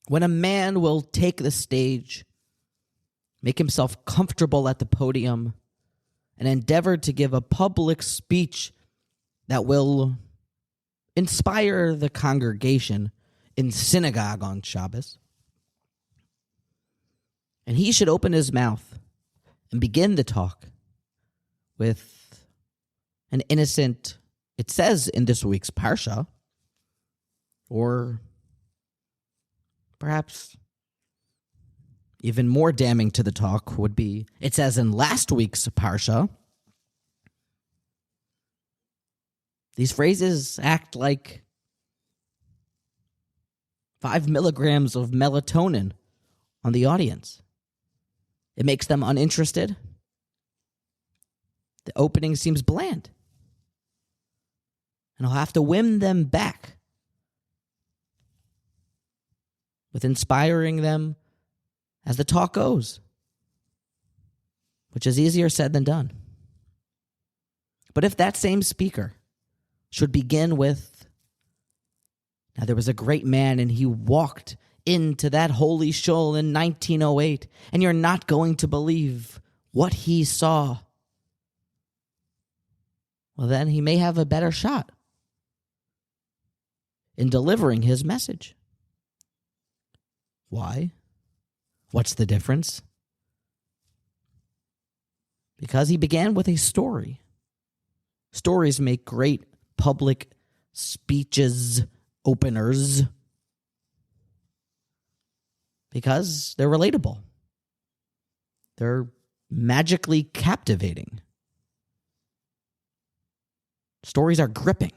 when a man will take the stage, make himself comfortable at the podium, and endeavor to give a public speech that will inspire the congregation in synagogue on Shabbos, and he should open his mouth and begin the talk with an innocent, it says in this week's Parsha, or perhaps even more damning to the talk would be, it says in last week's Parsha, these phrases act like 5 milligrams of melatonin on the audience. It makes them uninterested. The opening seems bland. And I'll have to win them back with inspiring them as the talk goes, which is easier said than done. But if that same speaker should begin with, now there was a great man and he walked into that holy shul in 1908, and you're not going to believe what he saw, well, then he may have a better shot in delivering his message. Why? What's the difference? Because he began with a story. Stories make great public speeches openers because they're relatable. They're magically captivating. Stories are gripping.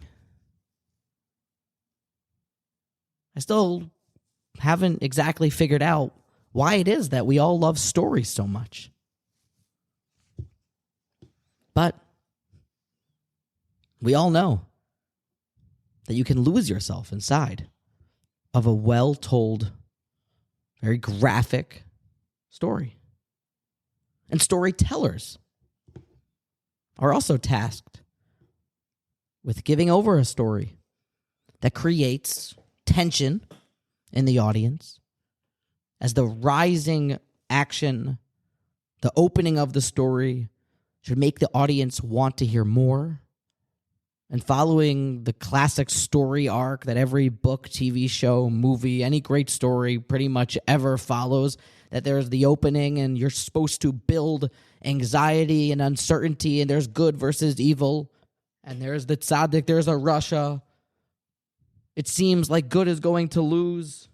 I still haven't exactly figured out why it is that we all love stories so much. But we all know that you can lose yourself inside of a well-told, very graphic story. And storytellers are also tasked with giving over a story that creates tension in the audience as the rising action, the opening of the story should make the audience want to hear more. And following the classic story arc that every book, TV show, movie, any great story pretty much ever follows, that there's the opening and you're supposed to build anxiety and uncertainty, and there's good versus evil, and there's the tzaddik, there's a Russia. It seems like good is going to lose.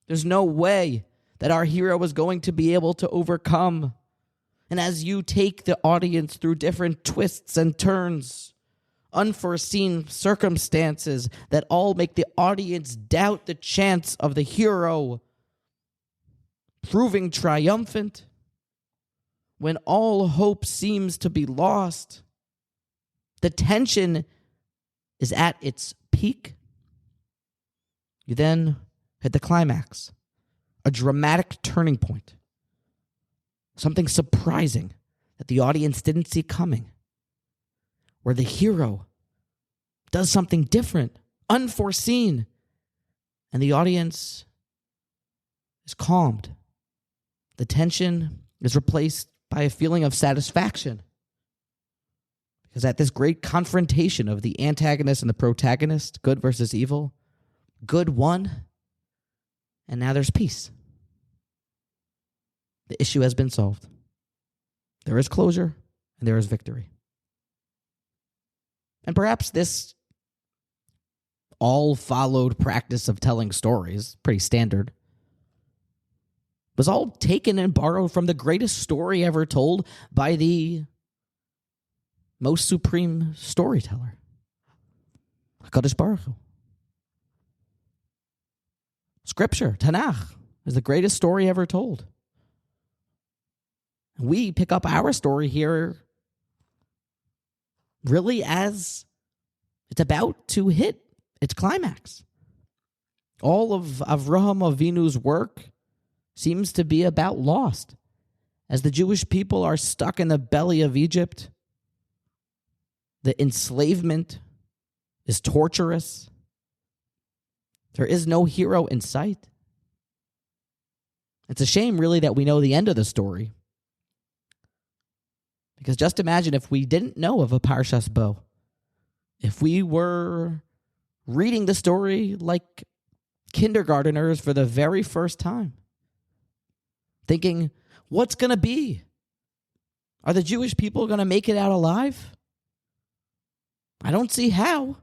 There's no way that our hero is going to be able to overcome. And as you take the audience through different twists and turns, unforeseen circumstances that all make the audience doubt the chance of the hero proving triumphant, when all hope seems to be lost, the tension is at its peak. You then hit the climax, a dramatic turning point, something surprising that the audience didn't see coming, where the hero does something different, unforeseen, and the audience is calmed. The tension is replaced by a feeling of satisfaction, because at this great confrontation of the antagonist and the protagonist, good versus evil, good won, and now there's peace. The issue has been solved. There is closure, and there is victory. And perhaps this all-followed practice of telling stories, pretty standard, was all taken and borrowed from the greatest story ever told by the most supreme storyteller, HaKadosh Baruch Hu. Scripture, Tanakh, is the greatest story ever told. We pick up our story here really as it's about to hit its climax. All of Avraham Avinu's work seems to be about lost. As the Jewish people are stuck in the belly of Egypt, the enslavement is torturous. There is no hero in sight. It's a shame, really, that we know the end of the story. Because just imagine if we didn't know of a Parshas Bo. If we were reading the story like kindergarteners for the very first time. Thinking, what's going to be? Are the Jewish people going to make it out alive? I don't see how.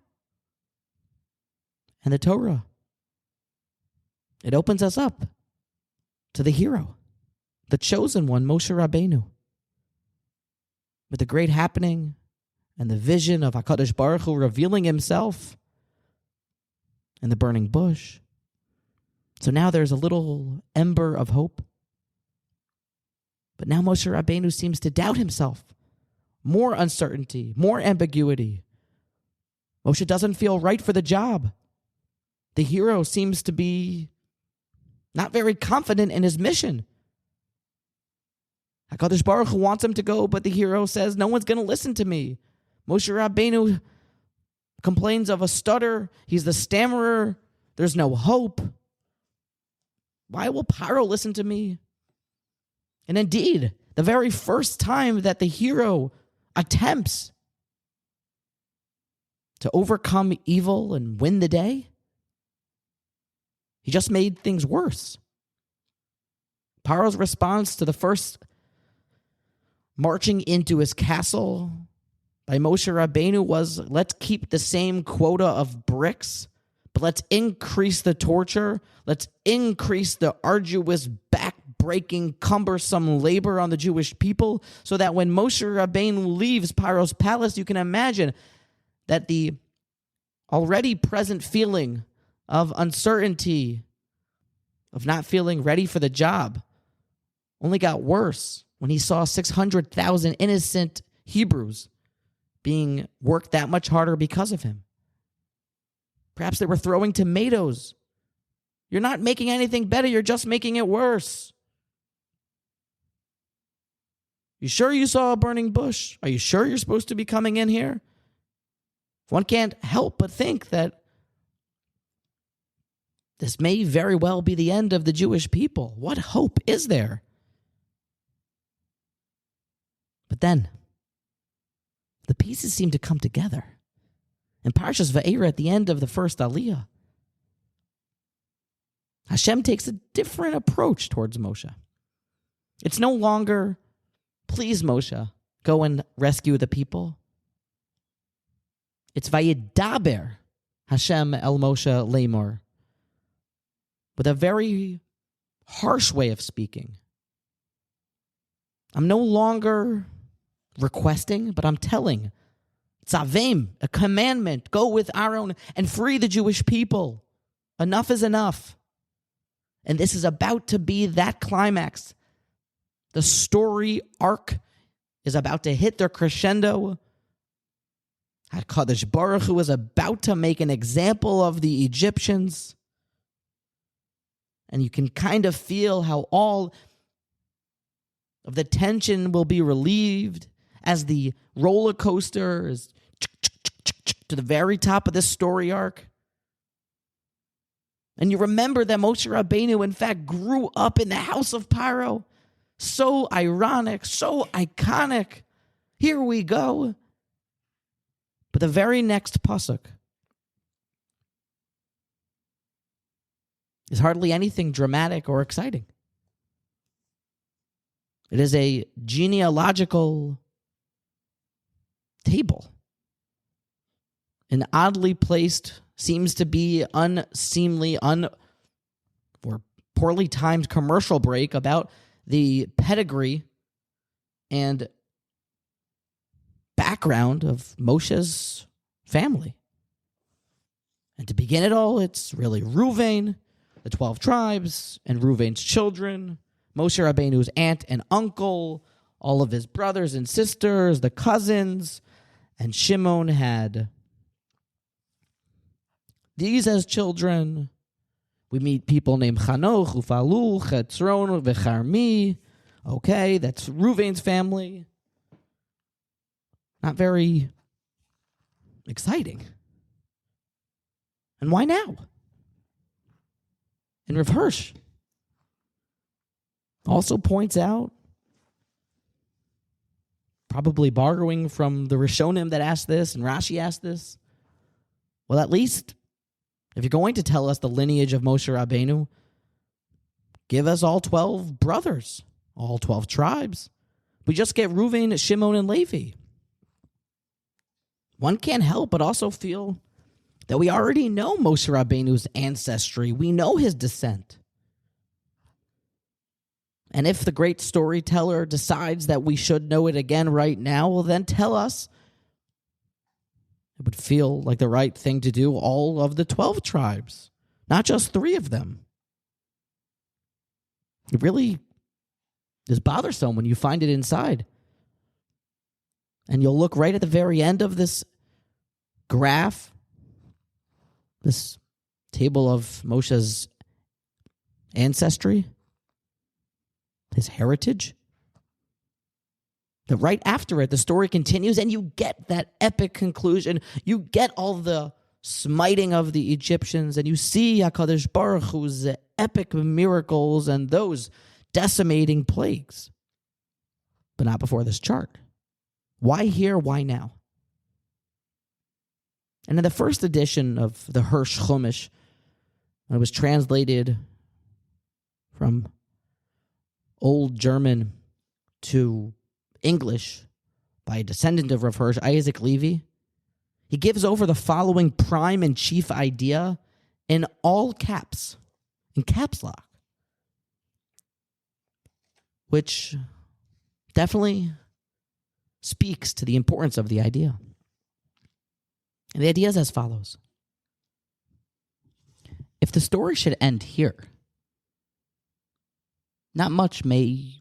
And the Torah, it opens us up to the hero, the chosen one, Moshe Rabbeinu. With the great happening and the vision of HaKadosh Baruch Hu revealing himself in the burning bush. So now there's a little ember of hope. But now Moshe Rabbeinu seems to doubt himself. More uncertainty, more ambiguity. Moshe doesn't feel right for the job. The hero seems to be not very confident in his mission. HaKadosh Baruch Hu wants him to go, but the hero says, no one's going to listen to me. Moshe Rabbeinu complains of a stutter. He's the stammerer. There's no hope. Why will Pharaoh listen to me? And indeed, the very first time that the hero attempts to overcome evil and win the day, he just made things worse. Pharaoh's response to the first marching into his castle by Moshe Rabbeinu was, let's keep the same quota of bricks, but let's increase the torture. Let's increase the arduous, back-breaking, cumbersome labor on the Jewish people so that when Moshe Rabbeinu leaves Pharaoh's palace, you can imagine that the already present feeling of uncertainty, of not feeling ready for the job, only got worse when he saw 600,000 innocent Hebrews being worked that much harder because of him. Perhaps they were throwing tomatoes. You're not making anything better, you're just making it worse. You sure you saw a burning bush? Are you sure you're supposed to be coming in here? One can't help but think that this may very well be the end of the Jewish people. What hope is there? But then, the pieces seem to come together. In Parshas Va'era, at the end of the first Aliyah, Hashem takes a different approach towards Moshe. It's no longer, please Moshe, go and rescue the people. It's Vayedaber Hashem el Moshe Lemor, with a very harsh way of speaking. I'm no longer requesting, but I'm telling. Tzavim, a commandment. Go with Aaron and free the Jewish people. Enough is enough. And this is about to be that climax. The story arc is about to hit their crescendo. HaKadosh Baruch Hu is about to make an example of the Egyptians. And you can kind of feel how all of the tension will be relieved as the roller coaster is to the very top of this story arc. And you remember that Moshe Rabbeinu, in fact, grew up in the house of Pharaoh. So ironic, so iconic. Here we go. But the very next pasuk is hardly anything dramatic or exciting. It is a genealogical table. An oddly placed, seems to be unseemly, or poorly timed commercial break about the pedigree and background of Moshe's family. And to begin it all, it's really Reuven, the 12 tribes, and Reuven's children, Moshe Rabbeinu's aunt and uncle, all of his brothers and sisters, the cousins, and Shimon had these as children. We meet people named Chanoch, Ufalu, Chetzron, Vecharmi. Okay, that's Reuven's family. Not very exciting. And why now? In Rav Hirsch, also points out, probably borrowing from the Rishonim that asked this and Rashi asked this, well, at least if you're going to tell us the lineage of Moshe Rabbeinu, give us all 12 brothers, all 12 tribes. We just get Reuven, Shimon, and Levi. One can't help but also feel that we already know Moshe Rabbeinu's ancestry. We know his descent. And if the great storyteller decides that we should know it again right now, well, then tell us. It would feel like the right thing to do all of the 12 tribes, not just 3 of them. It really is bothersome when you find it inside. And you'll look right at the very end of this graph, this table of Moshe's ancestry, his heritage. That right after it, the story continues and you get that epic conclusion. You get all the smiting of the Egyptians and you see HaKadosh Baruch Hu's epic miracles and those decimating plagues. But not before this chart. Why here? Why now? And in the first edition of the Hirsch Chumash, when it was translated from Old German to English by a descendant of Rav Hirsch, Isaac Levy, he gives over the following prime and chief idea in all caps, in caps lock, which definitely speaks to the importance of the idea. And the idea is as follows. If the story should end here, not much may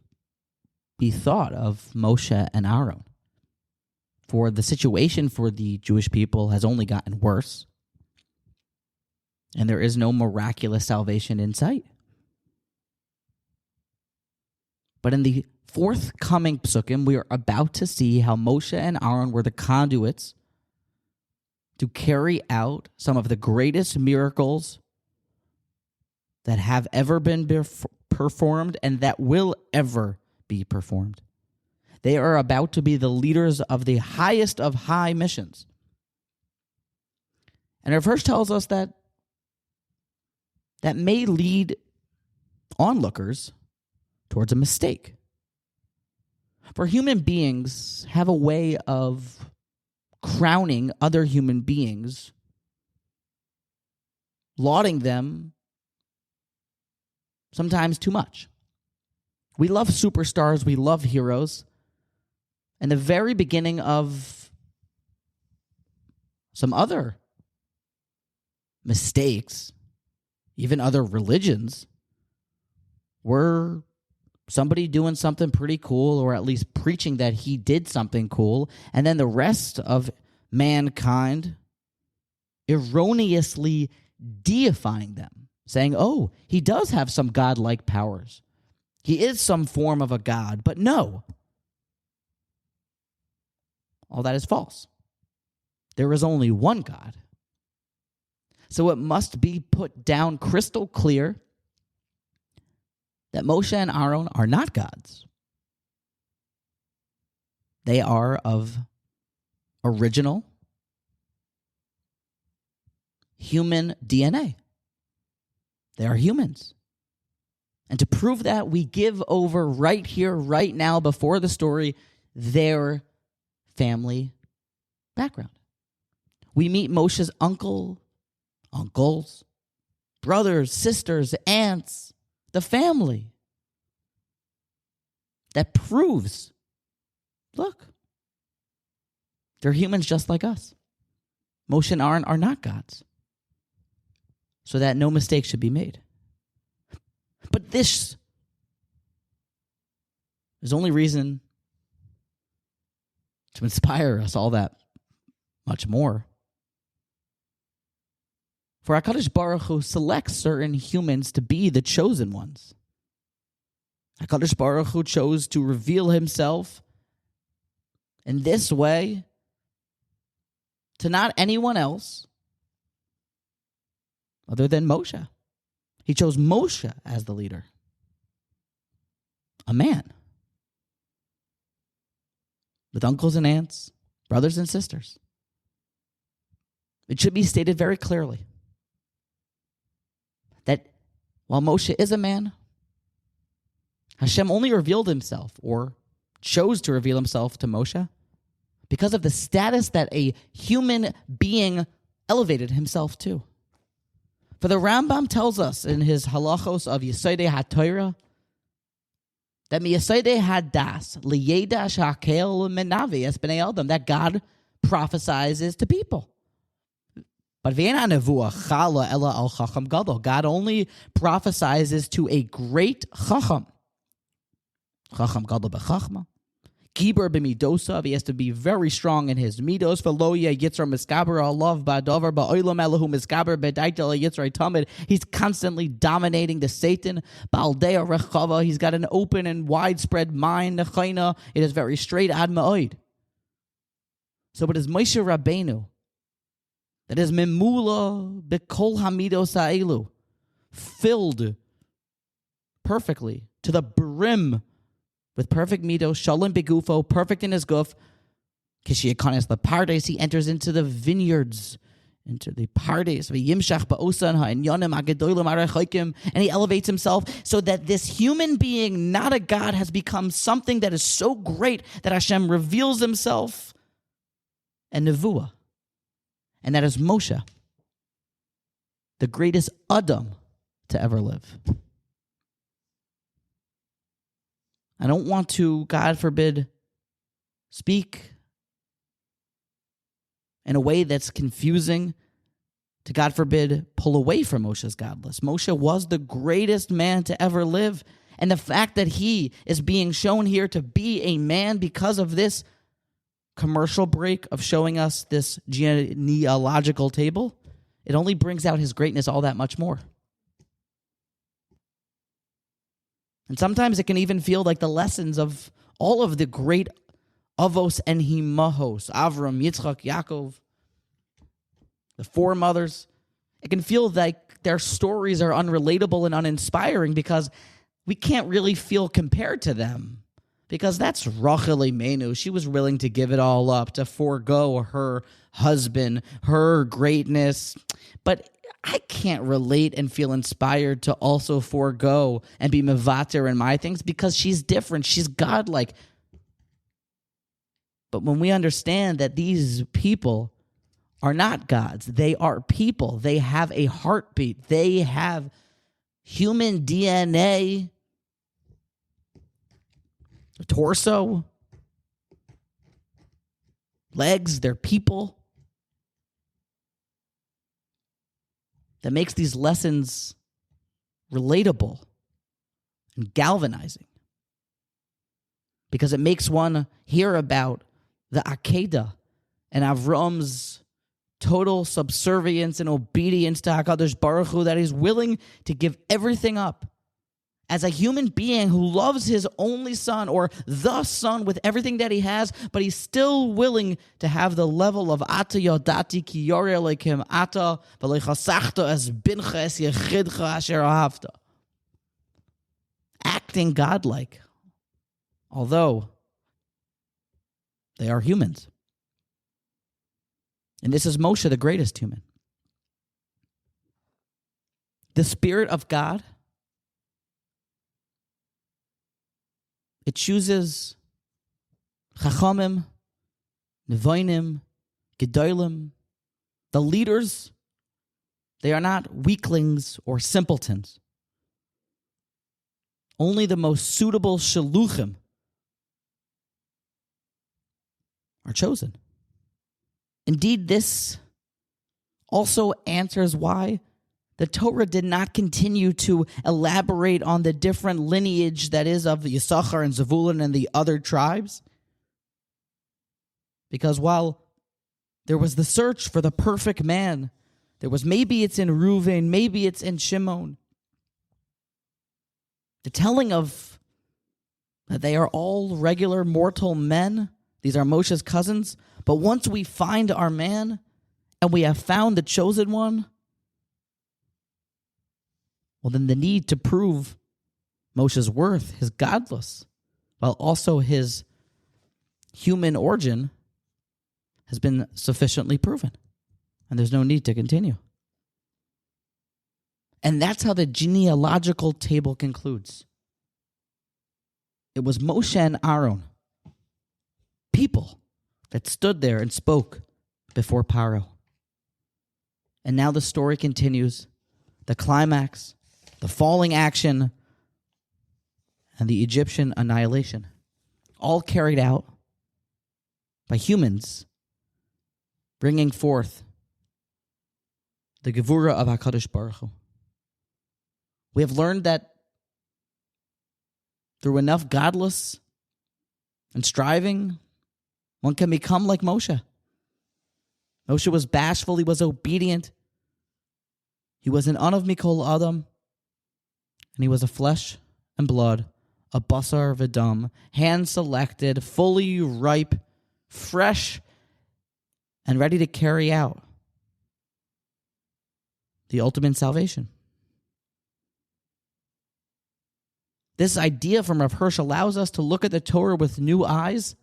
be thought of Moshe and Aaron. For the situation for the Jewish people has only gotten worse. And there is no miraculous salvation in sight. But in the forthcoming psukim, we are about to see how Moshe and Aaron were the conduits to carry out some of the greatest miracles that have ever been performed and that will ever be performed. They are about to be the leaders of the highest of high missions. And our verse tells us that may lead onlookers towards a mistake. For human beings have a way of crowning other human beings, lauding them sometimes too much. We love superstars, we love heroes. And the very beginning of some other mistakes, even other religions, were somebody doing something pretty cool, or at least preaching that he did something cool, and then the rest of mankind erroneously deifying them, saying, oh, he does have some godlike powers. He is some form of a god, but no. All that is false. There is only one God. So it must be put down crystal clear that Moshe and Aaron are not gods. They are of original human DNA. They are humans. And to prove that, we give over right here, right now, before the story, their family background. We meet Moshe's uncles, brothers, sisters, aunts, the family. That proves, look, they're humans just like us. Moshe and Aaron are not gods. So that no mistake should be made. But this is only reason to inspire us all that much more. For HaKadosh Baruch Hu selects certain humans to be the chosen ones. HaKadosh Baruch Hu chose to reveal himself in this way to not anyone else other than Moshe. He chose Moshe as the leader. a man with uncles and aunts, brothers and sisters. It should be stated very clearly that while Moshe is a man, Hashem only revealed himself or chose to reveal himself to Moshe because of the status that a human being elevated himself to. For the Rambam tells us in his halachos of Yesodei HaTorah that Yesodei HaDas liyeda shakel menavi es bnei adam, that God prophesizes to people. But God only prophesizes to a great chacham. Chacham gadol b'chachma. Giber b'midosav, he has to be very strong in his midos. V'lo yitzar miskaber alav ba'davar ba'olam elahu miskaber b'daitel yitzar tamid. He's constantly dominating the Satan. Ba'aldei rechava, he's got an open and widespread mind. Nechayna, it is very straight ad ma'od. So it is Moshe Rabbeinu that is mimula b'kol hamidos ha'elu, filled perfectly to the brim with perfect midos, shalom begufo, perfect in his guf. Kishiyakanes the pardes, he enters into the vineyards, into the pardes, v'yimshach ba'osan ha'inyanim ha'gedolim ha'rechokim, and he elevates himself so that this human being, not a God, has become something that is so great that Hashem reveals himself and nevuah. And that is Moshe, the greatest Adam to ever live. I don't want to, God forbid, speak in a way that's confusing to, God forbid, pull away from Moshe's godless. Moshe was the greatest man to ever live. And the fact that he is being shown here to be a man because of this commercial break of showing us this genealogical table, it only brings out his greatness all that much more. And sometimes it can even feel like the lessons of all of the great avos and himahos, Avram, Yitzchak, Yaakov, the foremothers. It can feel like their stories are unrelatable and uninspiring because we can't really feel compared to them. Because that's Rachel Imenu. She was willing to give it all up, to forego her husband, her greatness. But I can't relate and feel inspired to also forego and be mevater in my things because she's different. She's godlike. But when we understand that these people are not gods, they are people. They have a heartbeat. They have human DNA, a torso, legs, they're people. That makes these lessons relatable and galvanizing. Because it makes one hear about the Akedah and Avram's total subservience and obedience to HaKadosh Baruch Hu, that he's willing to give everything up as a human being who loves his only son, or the son, with everything that he has, but he's still willing to have the level of Ata Yodati Ki Yoreh Elokim Ata V'Leichasachta Es Bincha Es Yechidcha Asher Ahavta. Acting godlike, although they are humans. And this is Moshe, the greatest human. The Spirit of God, it chooses Chachamim, Nevoinim, Gedolim. The leaders, they are not weaklings or simpletons. Only the most suitable Shaluchim are chosen. Indeed, this also answers why the Torah did not continue to elaborate on the different lineage that is of Yisachar and Zevulun and the other tribes. Because while there was the search for the perfect man, there was maybe it's in Reuven, maybe it's in Shimon. The telling of that they are all regular mortal men, these are Moshe's cousins, but once we find our man and we have found the chosen one, well, then the need to prove Moshe's worth, his godless, while also his human origin has been sufficiently proven. And there's no need to continue. And that's how the genealogical table concludes. It was Moshe and Aaron, people that stood there and spoke before Pharaoh. And now the story continues. The climax, the falling action, and the Egyptian annihilation, all carried out by humans, bringing forth the Gevura of HaKadosh Baruch Hu. We have learned that through enough godless and striving, one can become like Moshe. Moshe was bashful, he was obedient, he was an Anav Mikol Adam, and he was a flesh and blood, a basar v'dam, hand-selected, fully ripe, fresh, and ready to carry out the ultimate salvation. This idea from Rav Hirsch allows us to look at the Torah with new eyes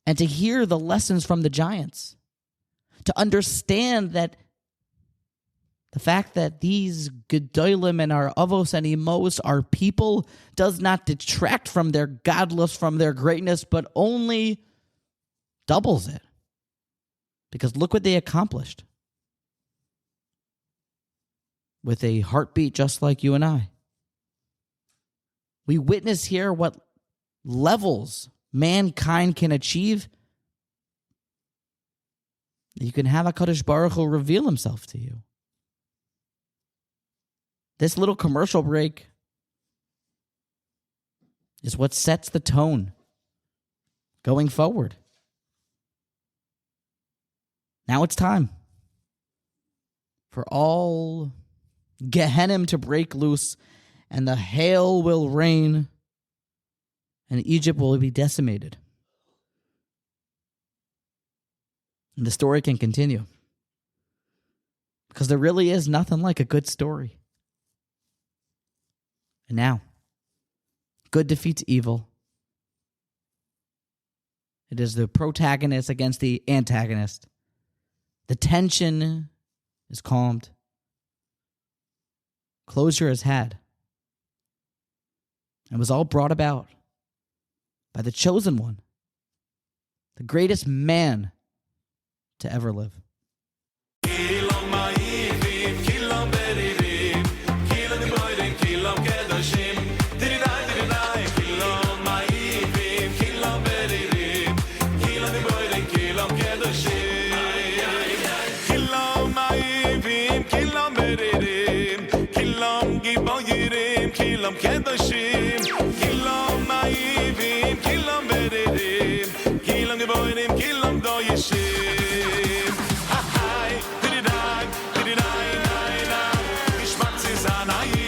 and to hear the lessons from the giants, to understand that the fact that these Gedolim and our Avos and Imos are people does not detract from their godless, from their greatness, but only doubles it. Because look what they accomplished. With a heartbeat just like you and I. We witness here what levels mankind can achieve. You can have HaKadosh Baruch Hu reveal himself to you. This little commercial break is what sets the tone going forward. Now it's time for all Gehennim to break loose, and the hail will rain, and Egypt will be decimated. And the story can continue. Because there really is nothing like a good story. And now, good defeats evil. It is the protagonist against the antagonist. The tension is calmed. Closure is had. It was all brought about by the chosen one, the greatest man to ever live. Kilam kedoshim, kilam ma'ivim, kilam beririm, kilam geboirim, kilam doyishim. Ha-hai, didi-dai, nai-nai, ishmat zizanai.